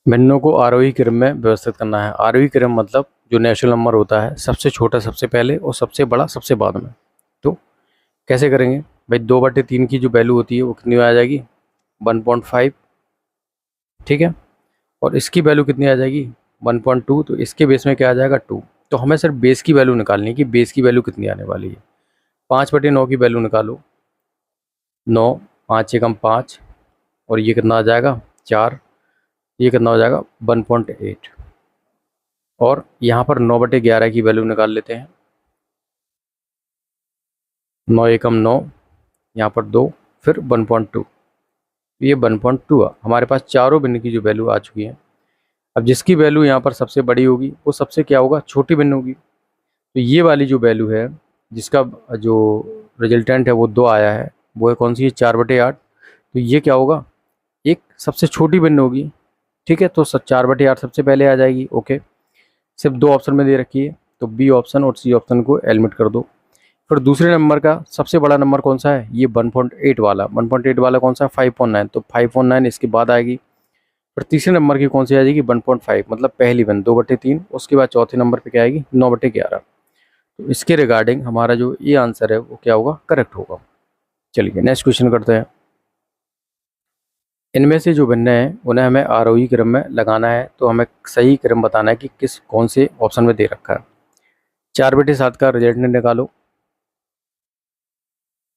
भिन्नों को आरोही क्रम में व्यवस्थित करना है। आरोही क्रम मतलब जो नेचुरल नंबर होता है, सबसे छोटा सबसे पहले और सबसे बड़ा सबसे बाद में। तो कैसे करेंगे भाई, 2/3 की जो वैल्यू होती है वो कितनी आ जाएगी, 1.5। ठीक है, और इसकी वैल्यू कितनी आ जाएगी, 1.2। तो इसके बेस में क्या आ जाएगा, 2। तो हमें सिर्फ बेस की वैल्यू निकालनी है कि बेस की वैल्यू कितनी आने वाली है। 5/9 की वैल्यू निकालो, 9, 5 एकम 5, और ये कितना आ जाएगा, 4। ये कितना हो जाएगा, 1.8। और यहाँ पर 9/11 की वैल्यू निकाल लेते हैं। 9 एकम 9, यहाँ पर 2, फिर 1.2। ये 1.2 हमारे पास चारों भिन्न की जो वैल्यू आ चुकी है। अब जिसकी वैल्यू यहाँ पर सबसे बड़ी होगी वो सबसे क्या होगा, छोटी भिन्न होगी। तो ये वाली जो वैल्यू है, जिसका जो रिजल्टेंट है वो 2 आया है, वो है कौन सी है, 4/8। तो ये क्या होगा, एक सबसे छोटी भिन्न होगी। ठीक है, तो 4/8 सबसे पहले आ जाएगी। ओके, सिर्फ 2 ऑप्शन में दे रखी है, तो बी ऑप्शन और सी ऑप्शन को एलिमिनेट कर दो। फिर दूसरे नंबर का सबसे बड़ा नंबर कौन सा है, ये 1.8 वाला। 1.8 वाला कौन सा है, 5.9। तो 5.9 इसके बाद आएगी। फिर तीसरे नंबर की कौन सी आ जाएगी, 1.5, मतलब पहली वन 2/3। उसके बाद चौथे नंबर पे क्या आएगी, 9/11। तो इसके रिगार्डिंग हमारा जो ये आंसर है वो क्या होगा, करेक्ट होगा। चलिए नेक्स्ट क्वेश्चन करते हैं। इनमें से जो भिन्न है उन्हें हमें आरोही क्रम में लगाना है। तो हमें सही क्रम बताना है कि किस कौन से ऑप्शन में दे रखा है। 4/7 का रिजल्टेंट निकालो।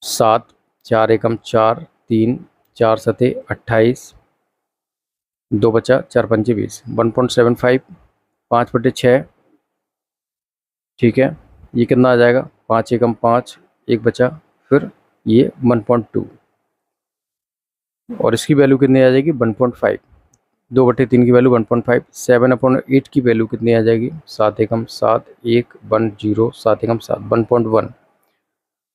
7, 4 एकम 4, 3, 4 सते 28, 2 बचा, 4 पंचे 20, 1.75, 5/6। ठीक है, ये कितना आ जाएगा, 5 एकम 5, 1 बचा, फिर ये 1.2, और इसकी वैल्यू कितनी आ जाएगी, 1.5। 2/3 की वैल्यू 1.5। 7/8 की वैल्यू कितनी आ जाएगी, 7 एकम 7, 1, 1, 0, 7 एकम 7, 1.1।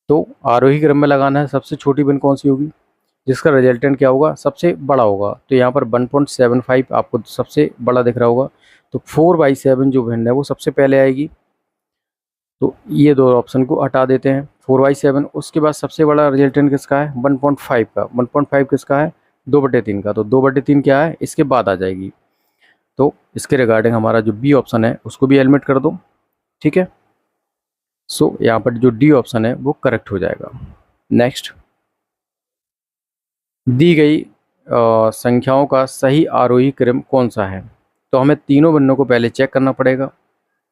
तो आरोही क्रम में लगाना है, सबसे छोटी भिन्न कौन सी होगी, जिसका रिजल्टेंट क्या होगा, सबसे बड़ा होगा। तो यहाँ पर 1.75 आपको सबसे बड़ा दिख रहा होगा। तो 4/7 जो भिन्न है वो सबसे पहले आएगी। तो ये दो ऑप्शन को हटा देते हैं, 4/7। उसके बाद सबसे बड़ा रिजल्टेंट किसका है, 1.5 का। 1.5 किसका है, 2/3 का। तो 2/3 क्या है, इसके बाद आ जाएगी। तो इसके रिगार्डिंग हमारा जो बी ऑप्शन है उसको भी एलिमिनेट कर दो। ठीक है, सो यहाँ पर जो डी ऑप्शन है वो करेक्ट हो जाएगा। नेक्स्ट, दी गई संख्याओं का सही आरोही क्रम कौन सा है। तो हमें तीनों भिन्नों को पहले चेक करना पड़ेगा।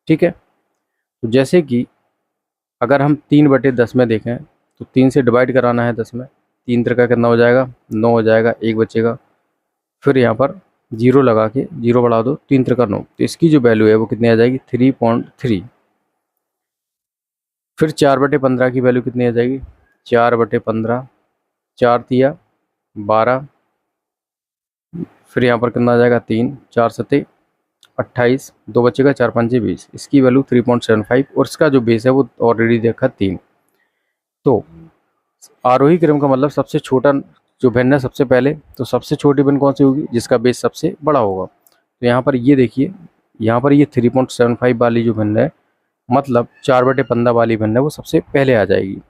ठीक है, तो जैसे कि अगर हम 3/10 में देखें तो 3 से डिवाइड कराना है 10 में। 3 त्रिका कितना हो जाएगा, 9 हो जाएगा, 1 बचेगा। फिर यहाँ पर 0 लगा के 0 बढ़ा दो, 3 त्रिका 9। तो इसकी जो वैल्यू है वो कितनी आ जाएगी, 3.3। फिर 4/15 की वैल्यू कितनी आ जाएगी, 4/15, 4 तिया 12। फिर यहाँ पर कितना आ जाएगा, 3, 4 सते 28, 2 बचेगा, 4 पंजे 20। इसकी वैल्यू 3.75, और इसका जो बेस है वो ऑलरेडी देखा 3। तो आरोही क्रम का मतलब सबसे छोटा जो भिन्न है सबसे पहले। तो सबसे छोटी भिन्न कौन सी होगी, जिसका बेस सबसे बड़ा होगा। तो यहाँ पर ये देखिए, यहाँ पर ये 3.75 वाली जो भिन्न है, मतलब 4/15 वाली भिन्न है वो सबसे पहले आ जाएगी,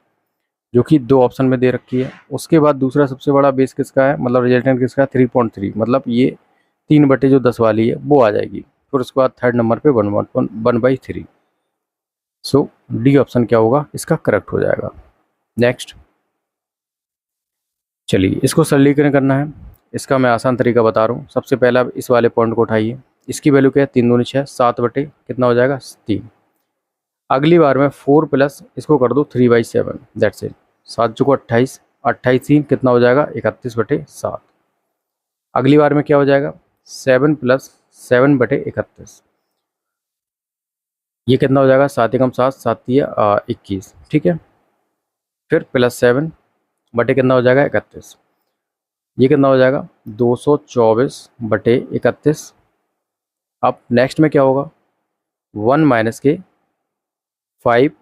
जो कि 2 ऑप्शन में दे रखी है। उसके बाद दूसरा सबसे बड़ा बेस किसका है, मतलब रिजल्टेंट किसका है, 3.3, मतलब ये 3/10 वाली है वो आ जाएगी। फिर उसके बाद थर्ड नंबर पे 1/3। सो डी ऑप्शन क्या होगा, इसका करेक्ट हो जाएगा। नेक्स्ट, चलिए इसको सरलीकरण करना है। इसका मैं आसान तरीका बता रहा हूँ। सबसे पहला इस वाले पॉइंट को उठाइए। इसकी वैल्यू क्या है, 3 दूनी 6, 7 बटे कितना हो जाएगा, 3। अगली बार में 4 प्लस इसको कर दो 3/7, दैट्स इट। 7 चौको 28, 28 3 कितना हो जाएगा, 31/7। अगली बार में क्या हो जाएगा, 7 प्लस 7/31। ये कितना हो जाएगा, 7 एकम 7, 7 तिया 21। ठीक है, फिर प्लस 7 बटे कितना हो जाएगा, 31। ये कितना हो जाएगा, 224/31। अब नेक्स्ट में क्या होगा, 1 माइनस के 5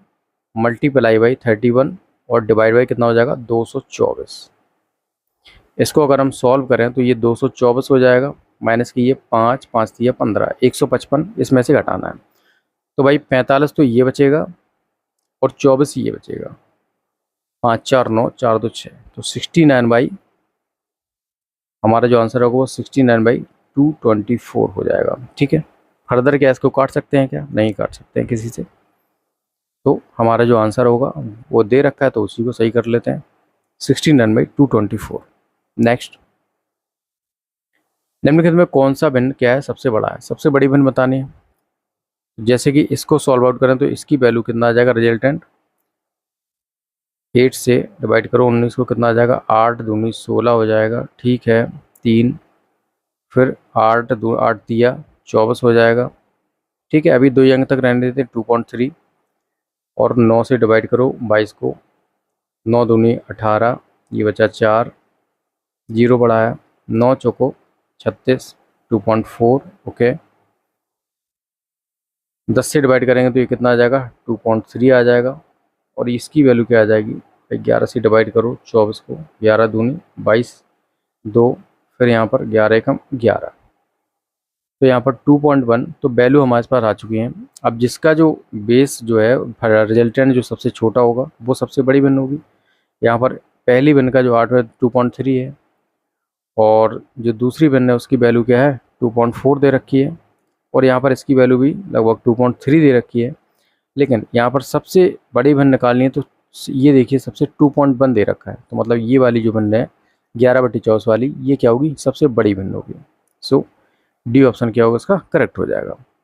मल्टीप्लाई बाई 31 और डिवाइड बाई कितना हो जाएगा, 224। इसको अगर हम सॉल्व करें तो ये 224 हो जाएगा, माइनस की ये 5, 5 दिया 15, 155 इसमें से घटाना है। तो भाई 45 तो ये बचेगा और 24 ये बचेगा। 5 4 9, 4 2 6, तो 69 बाई, हमारा जो आंसर होगा वो 69/2 224 हो जाएगा। ठीक है, फर्दर क्या इसको काट सकते हैं क्या? नहीं काट सकते हैं किसी से। तो हमारा जो आंसर होगा वो दे रखा है तो उसी को सही कर लेते हैं, 16 रन बाई 224। नेक्स्ट, निम्नलिखित में कौन सा भिन्न क्या है सबसे बड़ा है? सबसे बड़ी भिन्न बतानी है। जैसे कि इसको सॉल्व आउट करें तो इसकी वैल्यू कितना आ जाएगा? रिजल्टेंट 8 से डिवाइड करो 19 को, कितना आ जाएगा? 8 दूनी 16 हो जाएगा। ठीक है, 3, फिर 8 दिया 24 हो जाएगा। ठीक है, अभी 2 अंक तक रहने देते, 2.3 और 9 से डिवाइड करो 22 को, 9 दूनी 18, ये बचा 4, 0 बढ़ाया, 9 चौको 36, 2.4। ओके, 10 से डिवाइड करेंगे तो ये कितना आ जाएगा? 2.3 आ जाएगा। और इसकी वैल्यू क्या आ जाएगी? 11 से डिवाइड करो 24 को, 11 दूनी 22, 2, फिर यहाँ पर 11 एकम 11, तो यहाँ पर 2.1। तो वैल्यू हमारे पास आ चुकी है। अब जिसका जो बेस जो है रिजल्टेंट जो सबसे छोटा होगा वो सबसे बड़ी भिन्न होगी। यहाँ पर पहली भिन्न का जो 8 है 2.3 है, और जो दूसरी भिन्न है उसकी वैल्यू क्या है? 2.4 दे रखी है, और यहाँ पर इसकी वैल्यू भी लगभग 2.3 दे रखी है। लेकिन यहाँ पर सबसे बड़ी भिन्न निकालनी है तो ये देखिए सबसे 2.1 दे रखा है, तो मतलब ये वाली जो भिन्न है 11/24 वाली, ये क्या होगी? सबसे बड़ी भिन्न होगी। सो डी ऑप्शन क्या होगा इसका? करेक्ट हो जाएगा।